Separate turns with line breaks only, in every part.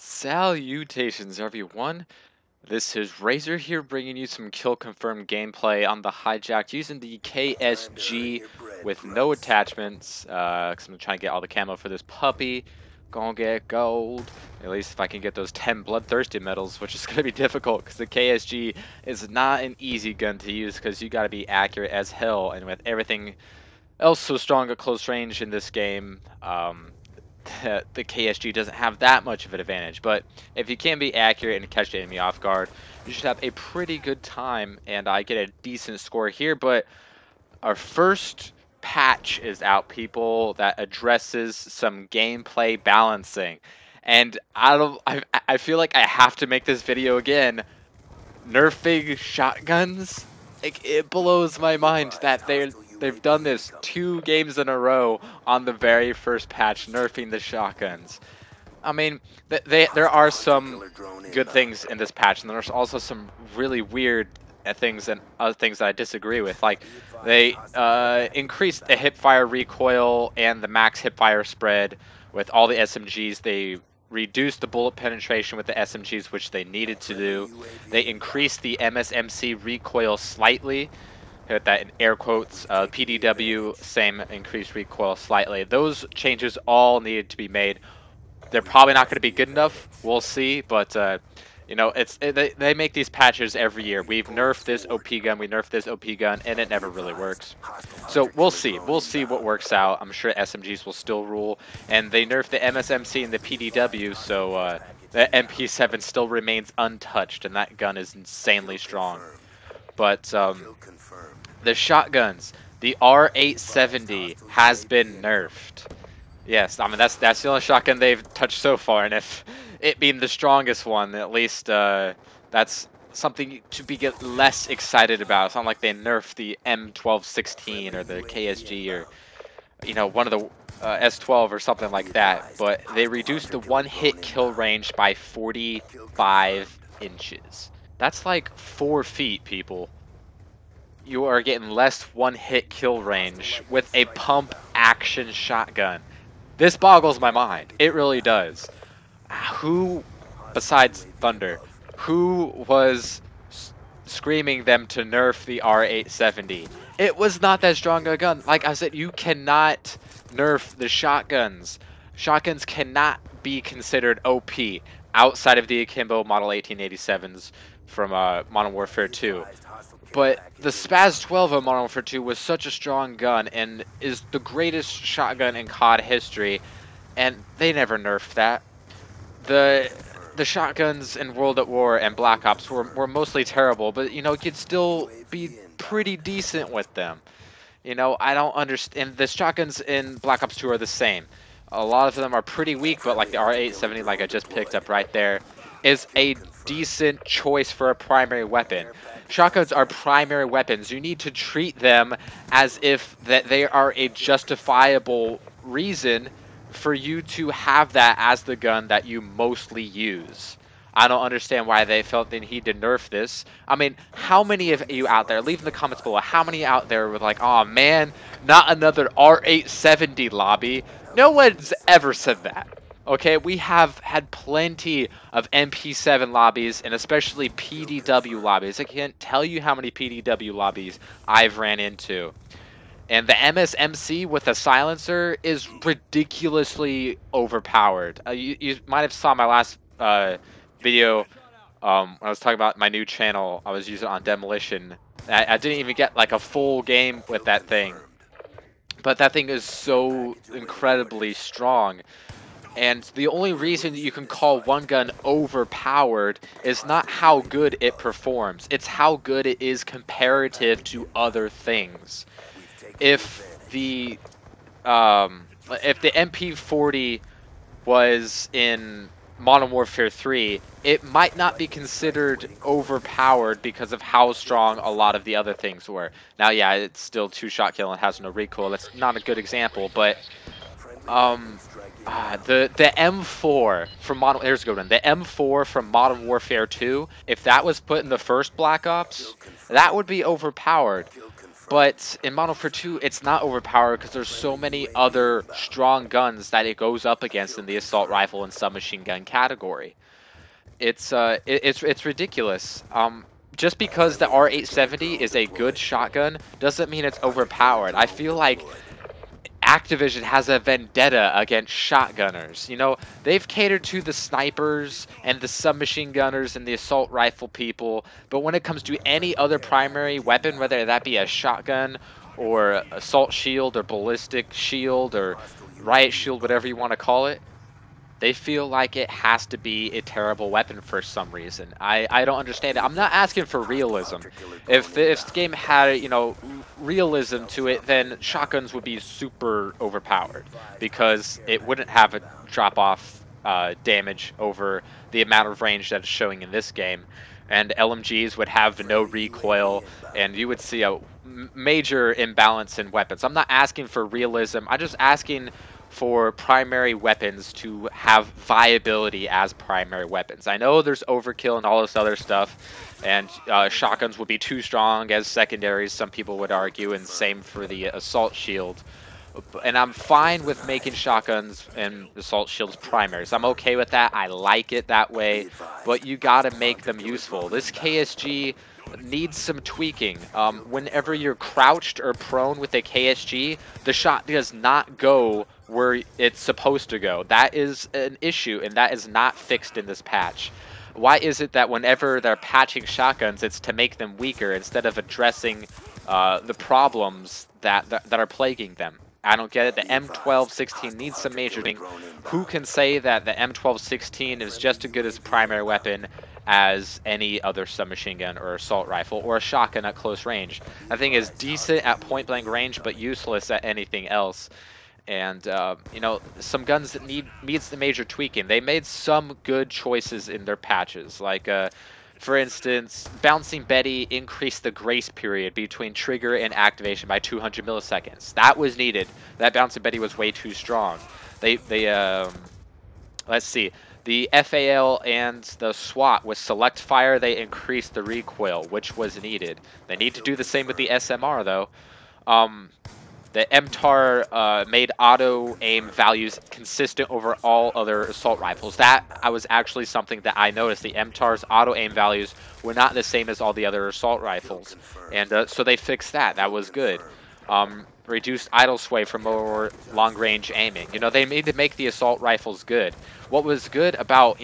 Salutations everyone, this is Razor here bringing you some kill confirmed gameplay on the hijacked using the KSG with no attachments, because I'm trying to get all the camo for this puppy. Gonna get gold, at least if I can get those 10 bloodthirsty medals, which is going to be difficult because the KSG is not an easy gun to use because you got to be accurate as hell, and with everything else so strong at close range in this game, the KSG doesn't have that much of an advantage. But if you can be accurate and catch the enemy off guard, you should have a pretty good time, and I get a decent score here. But our first patch is out, people, that addresses some gameplay balancing, and I feel like I have to make this video again. Nerfing shotguns, like, it blows my mind that they've done this 2 games in a row on the very first patch, nerfing the shotguns. I mean, there are some good things in this patch, and there's also some really weird things and other things that I disagree with. Like, they increased the hipfire recoil and the max hipfire spread with all the SMGs. They reduced the bullet penetration with the SMGs, which they needed to do. They increased the MSMC recoil slightly. Hit that in air quotes. PDW, same, increased recoil slightly. Those changes all needed to be made. They're probably not going to be good enough. We'll see, but you know, they make these patches every year. We've nerfed this OP gun, we nerfed this OP gun, and it never really works. So we'll see. We'll see what works out. I'm sure SMGs will still rule, and they nerfed the MSMC and the PDW, so the MP7 still remains untouched, and that gun is insanely strong. But the shotguns, the R870 has been nerfed. Yes, I mean that's the only shotgun they've touched so far, and if it being the strongest one, at least that's something to get less excited about. It's not like they nerfed the M1216 or the KSG or, you know, one of the S12 or something like that, but they reduced the one-hit kill range by 45 inches. That's like 4 feet, people. You are getting less one-hit kill range with a pump-action shotgun. This boggles my mind. It really does. Who, besides Thunder, who was screaming them to nerf the R870? It was not that strong a gun. Like I said, you cannot nerf the shotguns. Shotguns cannot be considered OP outside of the Akimbo Model 1887s from Modern Warfare 2. But the Spaz 12 of Modern Warfare 2 was such a strong gun and is the greatest shotgun in COD history, and they never nerfed that. The shotguns in World at War and Black Ops were mostly terrible, but, you know, you could still be pretty decent with them. You know, I don't understand. The shotguns in Black Ops 2 are the same. A lot of them are pretty weak, but like the R870, like I just picked up right there, is a decent choice for a primary weapon. Shotguns are primary weapons. You need to treat them as if that they are a justifiable reason for you to have that as the gun that you mostly use. I don't understand why they felt the need to nerf this. I mean, how many of you out there, leave in the comments below, how many out there were like, oh man, not another R870 lobby? No one's ever said that. Okay, we have had plenty of MP7 lobbies, and especially PDW lobbies. I can't tell you how many PDW lobbies I've ran into. And the MSMC with a silencer is ridiculously overpowered. You might have saw my last video when I was talking about my new channel. I was using it on Demolition. I didn't even get like a full game with that thing. But that thing is so incredibly strong. And the only reason that you can call one gun overpowered is not how good it performs. It's how good it is comparative to other things. If the MP40 was in Modern Warfare 3, it might not be considered overpowered because of how strong a lot of the other things were. Now, yeah, it's still 2-shot kill and has no recoil. That's not a good example, but the M4 from Modern, here's a good one. The M4 from Modern Warfare 2, if that was put in the first Black Ops, that would be overpowered. But in Modern Warfare 2, it's not overpowered because there's so many other strong guns that it goes up against in the assault rifle and submachine gun category. It's ridiculous. Just because the R870 is a good shotgun doesn't mean it's overpowered. I feel like Activision has a vendetta against shotgunners. You know, they've catered to the snipers and the submachine gunners and the assault rifle people, but when it comes to any other primary weapon, whether that be a shotgun or assault shield or ballistic shield or riot shield, whatever you want to call it, they feel like it has to be a terrible weapon for some reason. I don't understand it. I'm not asking for realism. If the game had, you know, realism to it, then shotguns would be super overpowered because it wouldn't have a drop-off damage over the amount of range that it's showing in this game. And LMGs would have no recoil, and you would see a major imbalance in weapons. I'm not asking for realism. I'm just asking for primary weapons to have viability as primary weapons. I know there's overkill and all this other stuff, and shotguns would be too strong as secondaries, some people would argue, and same for the assault shield. And I'm fine with making shotguns and assault shields primaries. I'm okay with that. I like it that way, but you gotta make them useful. This KSG needs some tweaking. Whenever you're crouched or prone with a KSG, the shot does not go where it's supposed to go. That is an issue, and that is not fixed in this patch. Why is it that whenever they're patching shotguns, it's to make them weaker instead of addressing the problems that are plaguing them? I don't get it. The M1216 needs some major thing. Who can say that the M1216 is just as good as a primary weapon as any other submachine gun or assault rifle or a shotgun at close range? That thing is decent at point blank range, but useless at anything else. And you know, some guns that needs the major tweaking. They made some good choices in their patches, like for instance, Bouncing Betty increased the grace period between trigger and activation by 200 milliseconds. That was needed. That Bouncing Betty was way too strong. Let's see. The FAL and the SWAT with Select Fire, they increased the recoil, which was needed. They need to do the same with the SMR, though. The MTAR made auto-aim values consistent over all other assault rifles. That was actually something that I noticed. The MTAR's auto-aim values were not the same as all the other assault rifles. And so they fixed that. That was good. Reduced idle sway for more long-range aiming. You know, they made to make the assault rifles good. What was good about,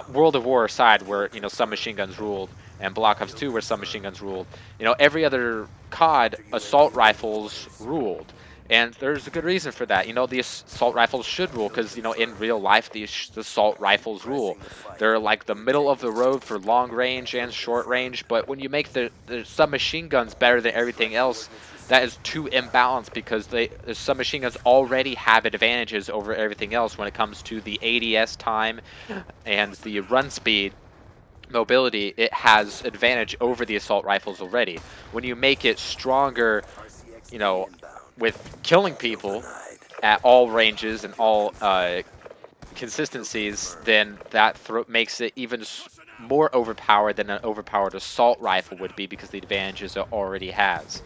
World of War aside, where, submachine guns ruled, and Black Ops 2 where submachine guns ruled, every other COD, assault rifles ruled. And there's a good reason for that. The assault rifles should rule because, in real life, the assault rifles rule. They're like the middle of the road for long range and short range, but when you make the submachine guns better than everything else, that is too imbalanced because the submachine guns already have advantages over everything else when it comes to the ADS time and the run speed. Mobility, it has advantage over the assault rifles already. When you make it stronger, with killing people at all ranges and all consistencies, then that makes it even more overpowered than an overpowered assault rifle would be because the advantages it already has.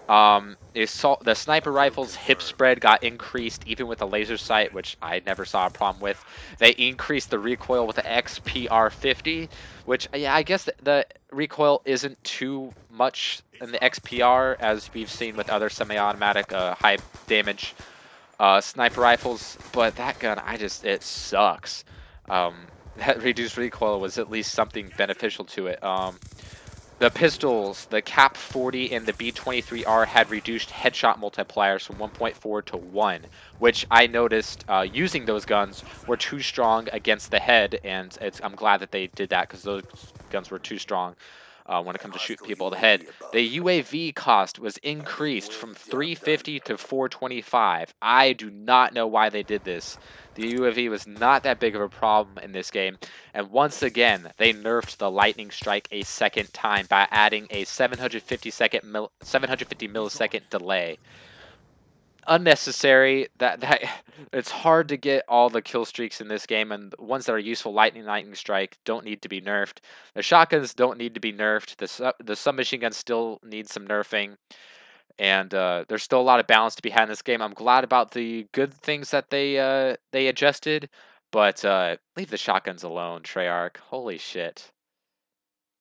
The sniper rifle's hip spread got increased even with a laser sight, which I never saw a problem with. They increased the recoil with the XPR50, which, yeah, I guess the recoil isn't too much in the XPR as we've seen with other semi-automatic high damage sniper rifles, but that gun, it sucks. That reduced recoil was at least something beneficial to it. The pistols, the Cap 40 and the B23R had reduced headshot multipliers from 1.4 to 1, which I noticed using those guns were too strong against the head, and I'm glad that they did that because those guns were too strong when it comes to shooting people in the head. The UAV cost was increased from $350 to $425. I do not know why they did this. The UAV was not that big of a problem in this game, and once again, they nerfed the lightning strike a second time by adding a 750 millisecond delay. unnecessary. That it's hard to get all the kill streaks in this game, and the ones that are useful, lightning strike, don't need to be nerfed. The shotguns don't need to be nerfed. The submachine guns still need some nerfing, and there's still a lot of balance to be had in this game. I'm glad about the good things that they adjusted, but leave the shotguns alone, Treyarch. Holy shit.